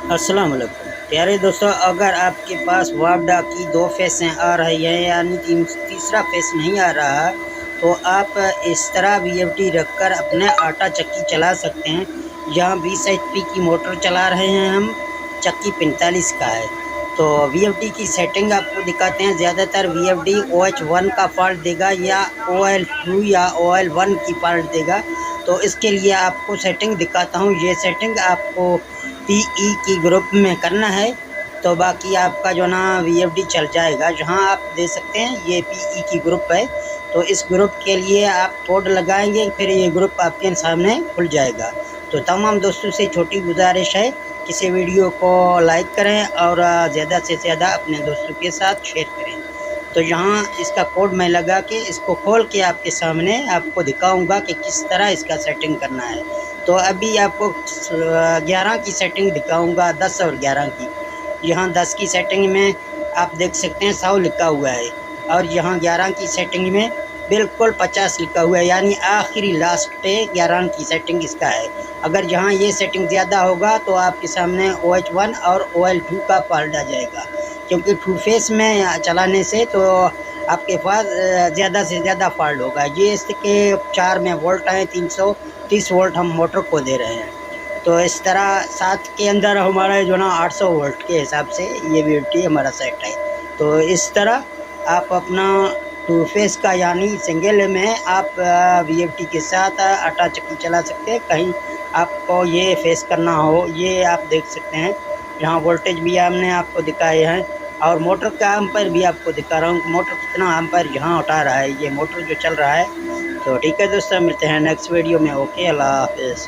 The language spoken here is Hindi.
अस्सलाम वालेकुम प्यारे दोस्तों, अगर आपके पास वापडा की 2 फेसें आ रही हैं यानी तीसरा फेस नहीं आ रहा, तो आप इस तरह वीएफडी रखकर अपने आटा चक्की चला सकते हैं। यहाँ 20 एचपी की मोटर चला रहे हैं हम, चक्की 45 का है। तो वीएफडी की सेटिंग आपको दिखाते हैं। ज़्यादातर वीएफडी OH1 का फॉल्ट देगा या OL2 या OL1 की फॉल्ट देगा। तो इसके लिए आपको सेटिंग दिखाता हूँ। ये सेटिंग आपको PE की ग्रुप में करना है, तो बाकी आपका जो ना VFD चल जाएगा। जहाँ आप दे सकते हैं ये PE की ग्रुप है, तो इस ग्रुप के लिए आप कोड लगाएंगे, फिर ये ग्रुप आपके सामने खुल जाएगा। तो तमाम दोस्तों से छोटी गुजारिश है, किसी वीडियो को लाइक करें और ज़्यादा से ज़्यादा अपने दोस्तों के साथ शेयर करें। तो यहाँ इसका कोड मैं लगा के इसको खोल के आपके सामने आपको दिखाऊंगा कि किस तरह इसका सेटिंग करना है। तो अभी आपको 11 की सेटिंग दिखाऊंगा, 10 और 11 की। यहाँ 10 की सेटिंग में आप देख सकते हैं 100 लिखा हुआ है, और यहाँ 11 की सेटिंग में बिल्कुल 50 लिखा हुआ है, यानी आखिरी लास्ट पे 11 की सेटिंग इसका है। अगर यहाँ ये सेटिंग ज़्यादा होगा तो आपके सामने OH1 और OL2 का फॉल्ट आ जाएगा, क्योंकि 2 फेस में चलाने से तो आपके पास ज़्यादा से ज़्यादा फॉल्ट होगा। ये इसके 4 में वोल्ट हैं, 330 वोल्ट हम मोटर को दे रहे हैं। तो इस तरह 7 के अंदर हमारा जो ना 800 वोल्ट के हिसाब से ये वीएफडी हमारा सेट है। तो इस तरह आप अपना 2 फेस का यानी सिंगल में आप वीएफडी के साथ आटा चक्की चला सकते हैं। कहीं आपको ये फेस करना हो, ये आप देख सकते हैं। यहाँ वोल्टेज भी हमने आपको दिखाए हैं, और मोटर का एम्पर भी आपको दिखा रहा हूँ। मोटर कितना एम्पर यहाँ उठा रहा है, ये मोटर जो चल रहा है। तो ठीक है दोस्तों, मिलते हैं नेक्स्ट वीडियो में। ओके, अल्लाह हाफिज़।